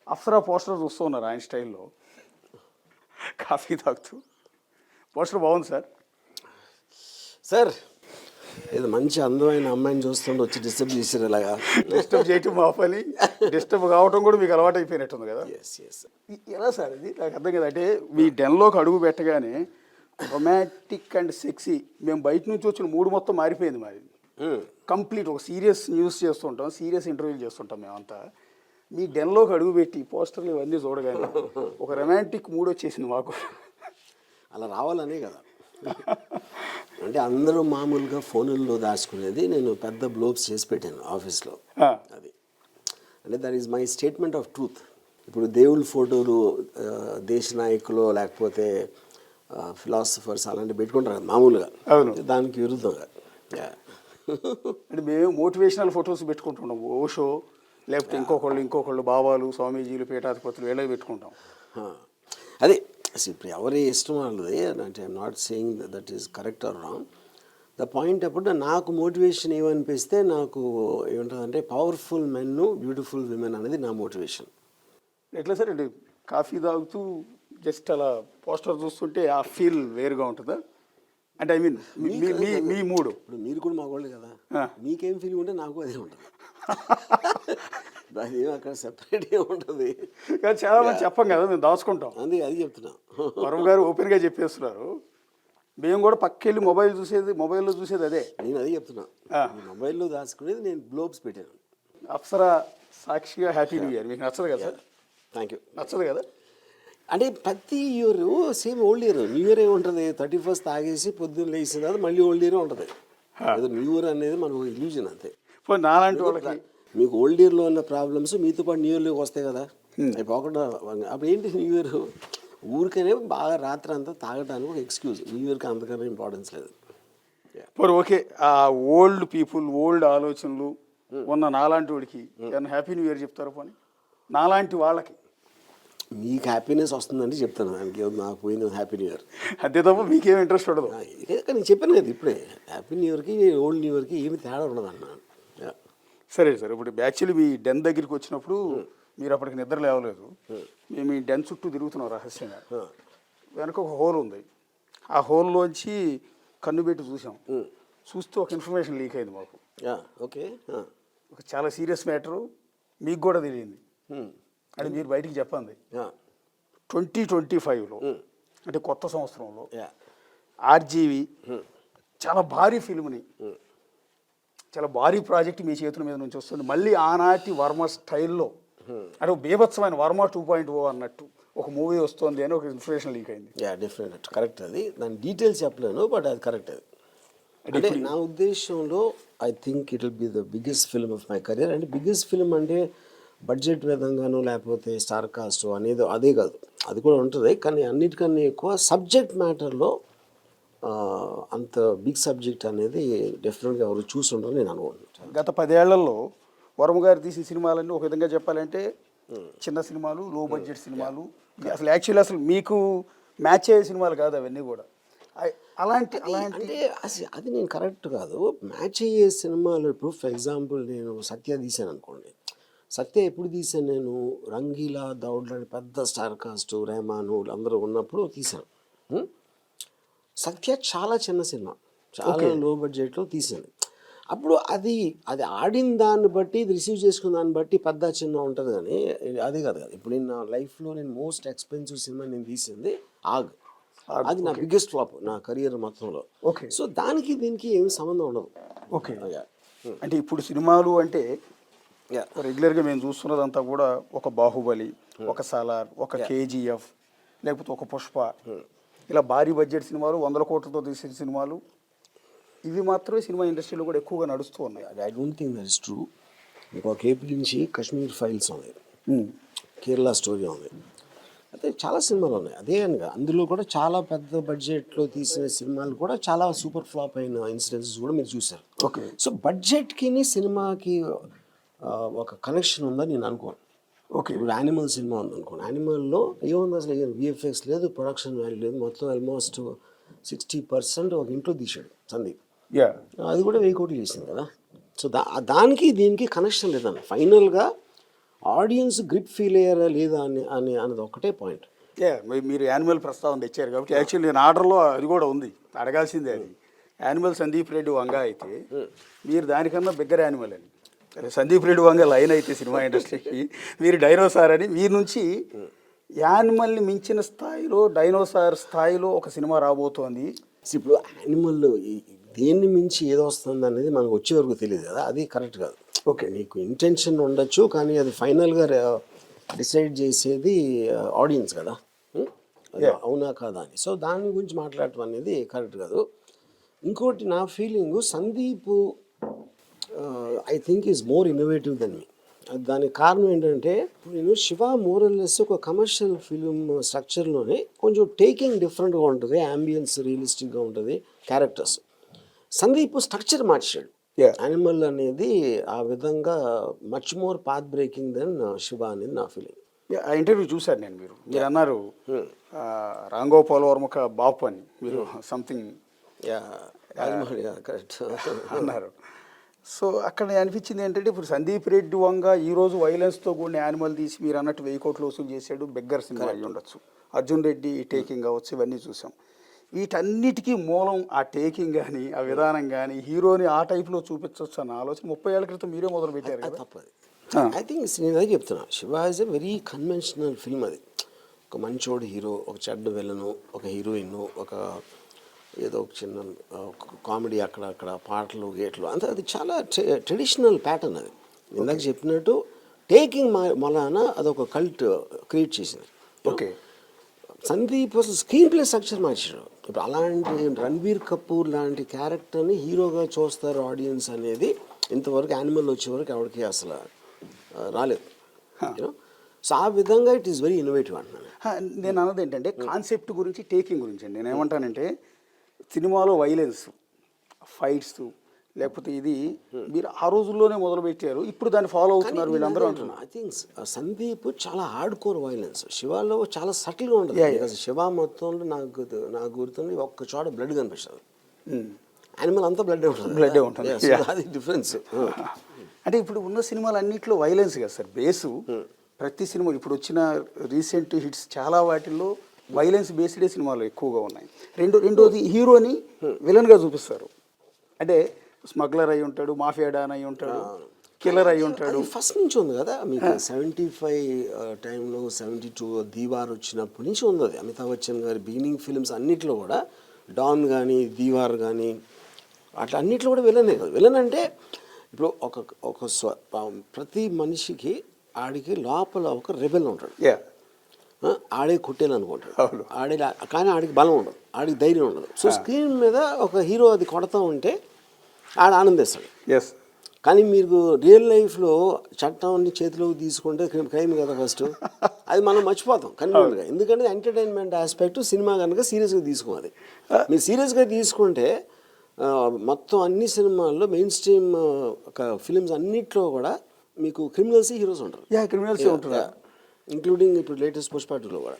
Apsara poster చూస్తూ ఉన్నారు ఆయన స్టైల్లో కాఫీ తాగుతూ. పోస్టర్ బాగుంది సార్. సార్ ఇది మంచి అందమైన అమ్మాయిని చూస్తుంటే వచ్చి డిస్టర్బ్ చేసారు ఇలాగా. డిస్టర్బ్ చేయటం మా పని, డిస్టర్బ్ కావటం కూడా మీకు అలవాటు అయిపోయినట్టుంది కదా. Yes yes. ఎలా సార్ ఇది నాకు అర్థం కదా. అంటే మీ డెన్లోకి అడుగు పెట్టగానే రొమాంటిక్ అండ్ సెక్సీ, మేము బయట నుంచి వచ్చిన మూడు మొత్తం మారిపోయింది మాది. కంప్లీట్ ఒక సీరియస్ న్యూస్ చేస్తుంటాం, సీరియస్ ఇంటర్వ్యూలు చేస్తుంటాం మేమంతా. మీ డెన్లోకి అడుగు పెట్టి పోస్టర్లు ఇవన్నీ చూడగానే ఒక రొమాంటిక్ మూడ్ వచ్చేసింది మాకు. అలా రావాలనే కదా. అంటే అందరూ మామూలుగా ఫోనుల్లో దాచుకునేది నేను పెద్ద బ్లోబ్స్ చేసి పెట్టాను ఆఫీస్లో. అది అంటే that is my statement of truth. ఇప్పుడు దేవుళ్ళ ఫోటోలు దేశ నాయకులు లేకపోతే ఫిలాసఫర్స్ అలాంటివి పెట్టుకుంటారు కదా మామూలుగా. దానికి విరుద్ధంగా అంటే మేము మోటివేషనల్ ఫొటోస్ పెట్టుకుంటున్నాం. ఓషో లేకపోతే ఇంకొకళ్ళు బాబాలు, స్వామీజీలు, పీఠాధిపతులు వీళ్ళవి పెట్టుకుంటాం. అదే ఇప్పుడు ఎవరి ఇష్టం వాళ్ళది. అంటే I'm not saying that is correct or wrong. The point అప్పుడు నాకు మోటివేషన్ ఏమనిపిస్తే నాకు ఏముంటుందంటే పవర్ఫుల్ మెన్, బ్యూటిఫుల్ విమెన్ అనేది నా మోటివేషన్. ఎట్లా సార్ అంటే కాఫీ తాగుతూ జస్ట్ అలా పోస్టర్ చూస్తుంటే ఆ ఫీల్ వేరుగా ఉంటుందా? అంటే ఐ మీన్ మీ మూడు. ఇప్పుడు మీరు కూడా మా వాళ్ళు కదా, మీకేం ఫీలింగ్ ఉంటే నాకు అదే ఉంటుంది. దాని అక్కడ సెపరేట్గా ఉంటుంది. కానీ చాలా మంది చెప్పం కదా, మేము దాచుకుంటాం. అది చెప్తున్నా. వరం గారు ఓపెన్గా చెప్పేస్తున్నారు. మేము కూడా పక్కెళ్ళి మొబైల్లో చూసేది అదే. నేను అదే చెప్తున్నా. మొబైల్లో దాచుకునేది నేను గ్లోబ్స్ పెట్టాను. అప్సరా సాక్షిగా హ్యాపీ న్యూ ఇయర్. మీకు నచ్చదు కదా సార్? Thank you. నచ్చదు కదా. అంటే ప్రతి year same old year. New year ఏముంటుంది, 31st తాగేసి పొద్దున్న లేచిన తర్వాత మళ్ళీ ఓల్డ్ ఇయర్ ఉంటుంది. ఏదో న్యూ ఇయర్ అనేది మనకు ఇల్యూజన్ అంతే. నాలాంటి వాళ్ళకి మీకు ఓల్డ్ ఇయర్లో ఉన్న ప్రాబ్లమ్స్ మీతో పాటు న్యూ ఇయర్లోకి వస్తాయి కదా. అవి పోకుండా అప్పుడు ఏంటి న్యూ ఇయర్ ఊరికనే బాగా రాత్రి అంతా తాగడానికి ఒక ఎక్స్క్యూజ్. న్యూ ఇయర్కి అంతకన్నా ఇంపార్టెన్స్ లేదు. ఓకే, ఆ ఓల్డ్ పీపుల్, ఓల్డ్ ఆలోచనలు ఉన్న నాలాంటి వాడికి ఏమన్నా హ్యాపీ న్యూ ఇయర్ చెప్తారు పోనీ? నాలాంటి వాళ్ళకి మీకు హ్యాపీనెస్ వస్తుందంటే చెప్తాను. దానికి నాకు పోయింది హ్యాపీ న్యూ ఇయర్. అంతే తప్ప మీకేం ఇంట్రెస్ట్ ఉండదు. నేను చెప్పాను కదా ఇప్పుడే, హ్యాపీ న్యూ ఇయర్కి ఓల్డ్ న్యూ ఇయర్కి ఏమి తేడా ఉండదు అన్నాను. సరే సార్, ఇప్పుడు యాక్చువల్లీ మీ డెన్ దగ్గరికి వచ్చినప్పుడు మీరు అప్పటికి నిద్ర లేవలేదు. మేము ఈ డెన్ చుట్టూ తిరుగుతున్నాం రహస్యంగా. వెనక ఒక హోల్ ఉంది. ఆ హోల్లోంచి కన్ను పెట్టి చూసాం. చూస్తూ ఒక ఇన్ఫర్మేషన్ లీక్ అయింది మాకు. ఓకే, ఒక చాలా సీరియస్ మ్యాటరు, మీకు కూడా తెలియంది. అది మీరు బయటికి చెప్పండి. 2025లో అంటే కొత్త సంవత్సరంలో ఆర్జీవి చాలా భారీ ఫిల్మ్ని, చాలా భారీ ప్రాజెక్ట్ మీ చేతుల మీద నుంచి వస్తుంది. మళ్ళీ ఆనాటి వర్మ స్టైల్లో, అంటే బీభత్సమైన వర్మ 2.0 అన్నట్టు ఒక మూవీ వస్తుంది అని ఒక ఇన్ఫర్మేషన్ లీక్ అయింది. Definite correct. అది దాని డీటెయిల్స్ చెప్పలేను, బట్ అది కరెక్ట్. అది అంటే నా ఉద్దేశంలో I think it will be the biggest film of my career. అంటే బిగ్గెస్ట్ ఫిల్మ్ అంటే బడ్జెట్ విధంగాను లేకపోతే స్టార్ కాస్ట్ అనేది అదే కాదు, అది కూడా ఉంటుంది. కానీ అన్నిటికన్నా ఎక్కువ సబ్జెక్ట్ మ్యాటర్లో అంత బిగ్ సబ్జెక్ట్ అనేది డెఫినెట్గా ఎవరు చూసి ఉండరు నేను అనుకుంటున్నాను. గత 10 ఏళ్లలో వర్మ గారు తీసిన సినిమాలన్నీ ఒక విధంగా చెప్పాలంటే చిన్న సినిమాలు, లో బడ్జెట్ సినిమాలు. అసలు యాక్చువల్లీ అసలు మీకు మ్యాచ్ అయ్యే సినిమాలు కాదు అవన్నీ కూడా. అలాంటి అంటే అది నేను కరెక్ట్ కాదు. మ్యాచ్ అయ్యే సినిమాలు ఇప్పుడు ఫర్ ఎగ్జాంపుల్ నేను సత్య తీశాను అనుకోండి. సత్య ఎప్పుడు తీసాను నేను, రంగీలా, దౌడ్ లాంటి పెద్ద స్టార్ కాస్ట్, రెహమాను అందరూ ఉన్నప్పుడు తీశాను. సత్య చాలా చిన్న సినిమా, చాలా లో బడ్జెట్లో తీసాను. అప్పుడు అది ఆడిన దాన్ని బట్టి, ఇది రిసీవ్ చేసుకున్న దాన్ని బట్టి పెద్ద చిన్న ఉంటుంది. కానీ అదే కాదు కదా. ఇప్పుడు నేను నా లైఫ్లో నేను మోస్ట్ ఎక్స్పెన్సివ్ సినిమా నేను తీసింది ఆగ్. అది నా బిగ్గెస్ట్ ఫ్లాప్ నా కెరియర్ మొత్తంలో. సో దానికి దీనికి ఏమి సంబంధం ఉండదు. ఓకే, అంటే ఇప్పుడు సినిమాలు అంటే రెగ్యులర్గా మేము చూస్తున్నదంతా కూడా ఒక బాహుబలి, ఒక సాలార్, ఒక కేజీఎఫ్, లేకపోతే ఒక పుష్ప, ఇలా భారీ బడ్జెట్ సినిమాలు, 100 కోట్లతో తీసిన సినిమాలు, ఇవి మాత్రమే సినిమా ఇండస్ట్రీలో కూడా ఎక్కువగా నడుస్తూ ఉన్నాయి. I don't think that is true. ఇంకో కేపీ నుంచి కాశ్మీర్ ఫైల్స్ ఉంది, కేరళ స్టోరీ ఉంది, అయితే చాలా సినిమాలు ఉన్నాయి. అదే అనగా అందులో కూడా చాలా పెద్ద బడ్జెట్లో తీసిన సినిమాలు కూడా చాలా సూపర్ ఫ్లాప్ అయిన ఇన్సిడెంట్స్ కూడా మీరు చూసారు. ఓకే, సో బడ్జెట్కి సినిమాకి ఒక కనెక్షన్ ఉందని నేను అనుకోను. ఓకే, ఇప్పుడు యానిమల్ సినిమా ఉంది అనుకోండి. యానిమల్లో ఏముంది అసలు, విఎఫ్ఎక్స్ లేదు, ప్రొడక్షన్ వాల్యూ లేదు, మొత్తం ఆల్మోస్ట్ 60% ఒక ఇంట్లో తీసాడు సందీప్. అది కూడా 1000 కోట్లు చేసింది కదా. సో దానికి దీనికి కనెక్షన్ లేదన్న. ఫైనల్గా ఆడియన్స్ గ్రిప్ ఫీల్ అయ్యారా లేదా అన్నది ఒకటే పాయింట్. మీరు యానిమల్ ప్రస్తావన తెచ్చారు కాబట్టి యాక్చువల్లీ నేను ఆర్డర్లో అది కూడా ఉంది, అడగాల్సిందే. అది యానిమల్ సందీప్ రెడ్డి వంగ అయితే మీరు దానికన్నా బిగ్గర్ యానిమల్ అని. సందీప్ రెడ్డి వంగ లైన్ అయితే సినిమా ఇండస్ట్రీకి, మీరు డైనోసార్ అని. మీరు నుంచి యానిమల్ని మించిన స్థాయిలో డైనోసార్ స్థాయిలో ఒక సినిమా రాబోతోంది. ఇప్పుడు యానిమల్ దేన్ని మించి ఏదో వస్తుంది అనేది మనకు వచ్చే వరకు తెలియదు కదా, అది కరెక్ట్ కాదు. ఓకే, నీకు ఇంటెన్షన్ ఉండొచ్చు కానీ అది ఫైనల్గా డిసైడ్ చేసేది ఆడియన్స్ కదా, అది అవునా కాదా అని. సో దాని గురించి మాట్లాడటం అనేది కరెక్ట్ కాదు. ఇంకోటి నా feeling, Sandeep I think is more innovative than me. దానికి కారణం ఏంటంటే నేను శివ మోరల్లెస్ ఒక కమర్షియల్ ఫిలిం స్ట్రక్చర్లోనే కొంచెం టేకింగ్ డిఫరెంట్గా ఉంటుంది, అంబియన్స్ రియలిస్టిక్గా ఉంటుంది, క్యారెక్టర్స్. సందీప్ స్ట్రక్చర్ మార్చాడు. యానిమల్ అనేది ఆ విధంగా much more path breaking than Shiva అనేది నా ఫీలింగ్. ఆ ఇంటర్వ్యూ చూశాను నేను. మీరు అన్నారు రాంగోపాల్ వర్మక బాపు అని, మీరు సంథింగ్ కరెక్ట్ అన్నారు. సో అక్కడ అనిపించింది ఏంటంటే, ఇప్పుడు సందీప్ రెడ్డి వంగ ఈరోజు వైలెన్స్తో కూడిన యానిమల్ తీసి మీరు అన్నట్టు 1000 కోట్లు వసూలు చేశాడు, బెగ్గర్ సినిమా అయ్యి ఉండొచ్చు. అర్జున్ రెడ్డి టేకింగ్ అవ్వచ్చు, ఇవన్నీ చూసాం. వీటన్నిటికీ మూలం ఆ టేకింగ్ కానీ, ఆ విధానం కానీ, హీరోని ఆ టైప్లో చూపించవచ్చు అన్న ఆలోచన 30 ఏళ్ల క్రితం మీరే మొదలు పెట్టారు కదా. తప్పది. ఐ థింక్ నేను అదే చెప్తున్నా, Shiva is a very conventional film. అది ఒక మంచోడు హీరో, ఒక చెడ్డ విలను, ఒక హీరోయిన్, ఒక ఏదో ఒక చిన్న కామెడీ, అక్కడ పాటలు గేట్లు, అంతే. అది చాలా ట్రెడిషనల్ ప్యాటర్న్. అది ఇందాక చెప్పినట్టు టేకింగ్ మొలాన అదొక కల్ట్ క్రియేట్ చేసింది. Okay, Sandeep screen play structure మార్చాడు. ఇప్పుడు అలాంటి రణబీర్ కపూర్ లాంటి క్యారెక్టర్ని హీరోగా చూస్తారు ఆడియన్స్ అనేది ఇంతవరకు యానిమల్ వచ్చేవరకు ఎవరికి అసలు రాలేదు. సో ఆ విధంగా ఇట్ ఈస్ వెరీ ఇన్నోవేటివ్ అంటున్నాను. నేను అన్నది ఏంటంటే కాన్సెప్ట్ గురించి, టేకింగ్ గురించి అండి. నేను ఏమంటానంటే, సినిమాలో వైలెన్స్, ఫైట్స్, లేకపోతే ఇది మీరు ఆ రోజుల్లోనే మొదలుపెట్టారు, ఇప్పుడు దాన్ని ఫాలో అవుతున్నారు వీళ్ళందరూ అంటున్నారు. ఐ థింక్ సందీప్ చాలా హార్డ్ కోర్ వైలెన్స్, శివాలో చాలా సటిల్గా ఉంటుంది. బికాజ్ శివ మొత్తంలో నాకు గుర్తుంది ఒక్క చోట బ్లడ్ కనిపిస్తుంది. యానిమల్ అంతా బ్లడ్ ఉంటుంది. అది డిఫరెన్స్. అంటే ఇప్పుడు ఉన్న సినిమాలు అన్నింటిలో వైలెన్స్ కదా సార్ బేసు. ప్రతి సినిమా ఇప్పుడు వచ్చిన రీసెంట్ హిట్స్ చాలా వాటిల్లో వైలెన్స్ బేస్డే సినిమాలు ఎక్కువగా ఉన్నాయి. రెండోది హీరోని విలన్గా చూపిస్తారు. అంటే స్మగ్లర్ అయి ఉంటాడు, మాఫియా డాన్ అయి ఉంటాడు, కిల్లర్ అయి ఉంటాడు. ఫస్ట్ నుంచి ఉంది కదా మీకు. 75 టైంలో 72 దీవార్ వచ్చినప్పటి నుంచి ఉంది అది. అమితాబ్ బచ్చన్ గారి బిగినింగ్ ఫిల్మ్స్ అన్నిట్లో కూడా డాన్ కానీ, దీవార్ కానీ, అట్లా అన్నిట్లో కూడా విలనే కదా. విలన్ అంటే ఇప్పుడు ఒక ప్రతి మనిషికి ఆడికి లోపల ఒక రెబెల్ ఉంటాడు. ఆడే కొట్టేయాలనుకుంటాడు, ఆడే, కానీ ఆడికి బలం ఉండదు, ఆడికి ధైర్యం ఉండదు. సో స్క్రీన్ మీద ఒక హీరో అది కొడతా ఉంటే ఆడ ఆనందిస్తాడు. కానీ మీరు రియల్ లైఫ్లో చట్టాన్ని చేతిలోకి తీసుకుంటే క్రైమ్ కదా ఫస్ట్. అది మనం మర్చిపోతాం కన్వీనియంట్గా, ఎందుకంటే ఎంటర్టైన్మెంట్ ఆస్పెక్ట్ సినిమా కనుక సీరియస్గా తీసుకోవాలి. మీరు సీరియస్గా తీసుకుంటే మొత్తం అన్ని సినిమాల్లో మెయిన్ స్ట్రీమ్ ఫిలిమ్స్ అన్నిట్లో కూడా మీకు క్రిమినల్స్ హీరోస్ ఉంటారు. క్రిమినల్స్ ఉంటారు, ఇంక్లూడింగ్ ఇప్పుడు లేటెస్ట్ పుష్ప 2లో కూడా.